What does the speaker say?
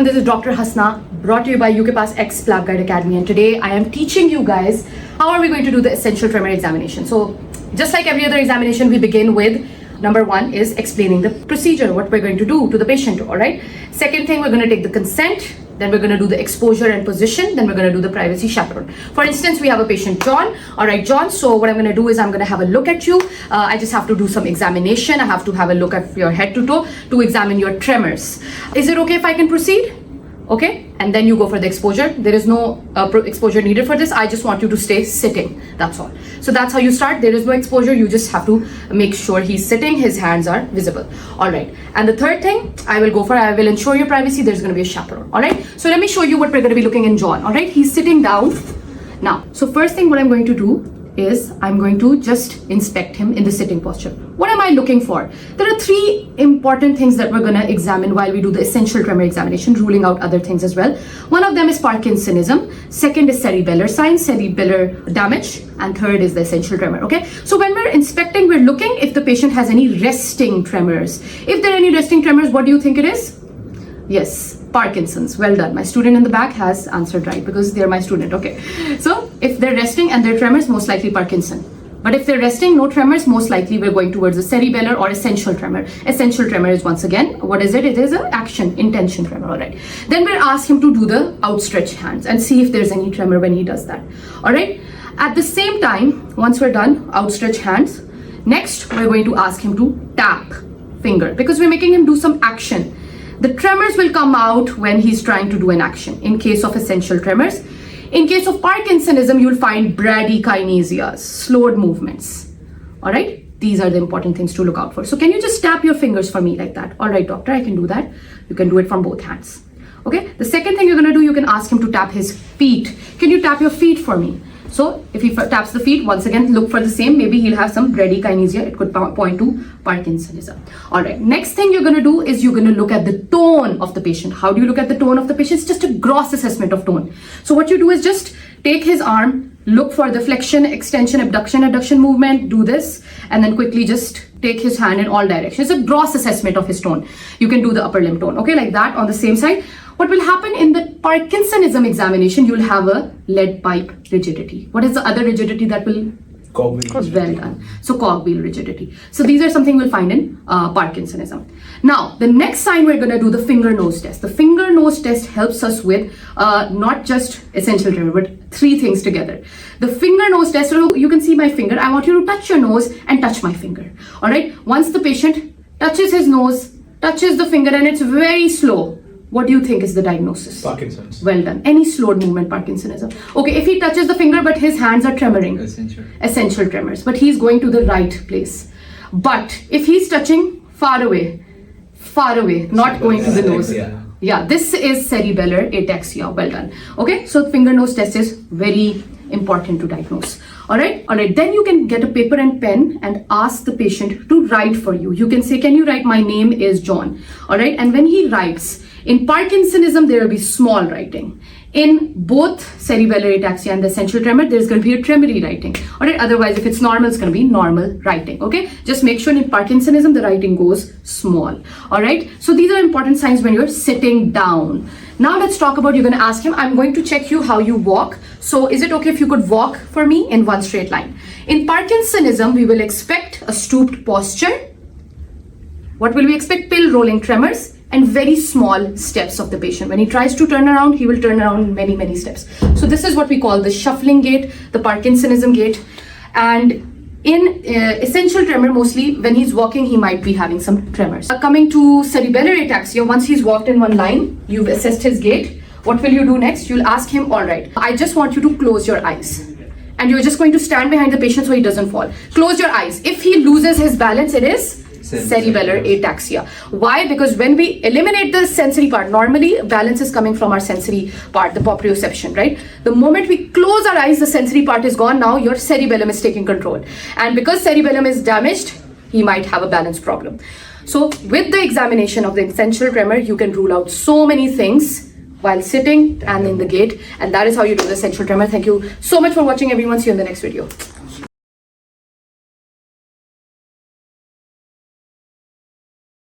everyone, this is Dr. Hasana, brought to you by UK X PLAB Guide Academy, and today I am teaching you guys how are we going to do the essential tremor examination. So just like every other examination, we begin with number one is explaining the procedure, what we're going to do to the patient, all right? Second thing, we're going to take the consent, then we're going to do the exposure and position, then we're going to do the privacy chaperone. For instance, we have a patient, John. All right, John, so what I'm going to do is I'm going to have a look at you. I just have to do some examination. I have to have a look at your head to toe to examine your tremors. Is it okay if I can proceed? Okay, and then you go for the exposure. There is no exposure needed for this. I just want you to stay sitting, that's all. So that's how you start. There is no exposure. You just have to make sure he's sitting, his hands are visible. All right, and the third thing I will ensure your privacy. There's going to be a chaperone. All right, so let me show you what we're going to be looking in John. All right, he's sitting down now. So first thing what I'm going to do is I'm going to just inspect him in the sitting posture. What am I looking for? There are three important things that we're going to examine while we do the essential tremor examination, ruling out other things as well. One of them is Parkinsonism, second is cerebellar signs, cerebellar damage, and third is the essential tremor. Okay, so when we're inspecting, we're looking if the patient has any resting tremors. If there are any resting tremors, what do you think it is? Yes, Parkinson's. Well done. My student in the back has answered right because they're my student. Okay. So if they're resting and they're tremors, most likely Parkinson. But if they're resting, no tremors, most likely we're going towards the cerebellar or essential tremor. Essential tremor is once again, what is it? It is an action, intention tremor. All right. Then we'll ask him to do the outstretched hands and see if there's any tremor when he does that. All right. At the same time, once we're done, outstretched hands. Next, we're going to ask him to tap finger because we're making him do some action. The tremors will come out when he's trying to do an action in case of essential tremors. In case of Parkinsonism, you'll find bradykiniesias, slowed movements. All right, these are the important things to look out for. So can you just tap your fingers for me like that? All right, doctor, I can do that. You can do it from both hands. Okay, the second thing you're going to do, you can ask him to tap his feet. Can you tap your feet for me? So if he taps the feet, once again, look for the same. Maybe he'll have some bradykinesia. It could point to Parkinsonism. All right. Next thing you're going to do is you're going to look at the tone of the patient. How do you look at the tone of the patient? It's just a gross assessment of tone. So what you do is just take his arm, look for the flexion, extension, abduction, adduction movement, do this, and then quickly just take his hand in all directions. It's a gross assessment of his tone. You can do the upper limb tone. Okay, like that on the same side. What will happen in the Parkinsonism examination, you'll have a lead pipe rigidity. What is the other rigidity that will? Cogwheel rigidity. Well done. So cogwheel rigidity. So these are something we'll find in Parkinsonism. Now, the next sign we're going to do the finger nose test. The finger nose test helps us with not just essential tremor, but three things together. The finger nose test, so you can see my finger. I want you to touch your nose and touch my finger. All right. Once the patient touches his nose, touches the finger, and it's very slow. What do you think is the diagnosis? Parkinson's. Well done. Any slowed movement, Parkinsonism. Okay, if he touches the finger but his hands are tremoring. Essential tremors. But he's going to the right place. But if he's touching far away, not going to the nose. Yeah, this is cerebellar ataxia. Well done. Okay, so finger nose test is very important to diagnose. All right, then you can get a paper and pen and ask the patient to write for you. You can say, can you write, my name is John. All right, and when he writes, in Parkinsonism, there will be small writing. In both cerebellar ataxia and the essential tremor, there's going to be a tremory writing. All right, otherwise, if it's normal, it's going to be normal writing. Okay, just make sure in Parkinsonism, the writing goes small. All right, so these are important signs when you're sitting down. Now let's talk about, you're going to ask him, I'm going to check you how you walk. So is it okay if you could walk for me in one straight line? In Parkinsonism, we will expect a stooped posture. What will we expect? Pill rolling tremors and very small steps of the patient. When he tries to turn around, he will turn around many, many steps. So this is what we call the shuffling gait, the Parkinsonism gait. And in essential tremor, mostly when he's walking, he might be having some tremors. Coming to cerebellar ataxia, once he's walked in one line, you've assessed his gait. What will you do next? You'll ask him, all right, I just want you to close your eyes. And you're just going to stand behind the patient so he doesn't fall. Close your eyes. If he loses his balance, it is cerebellar ataxia. Why? Because when we eliminate the sensory part, normally balance is coming from our sensory part, the proprioception, right? The moment we close our eyes, the sensory part is gone. Now your cerebellum is taking control. And because cerebellum is damaged, he might have a balance problem. So with the examination of the essential tremor, you can rule out so many things while sitting and in the gait. And that is how you do the essential tremor. Thank you so much for watching, everyone. See you in the next video.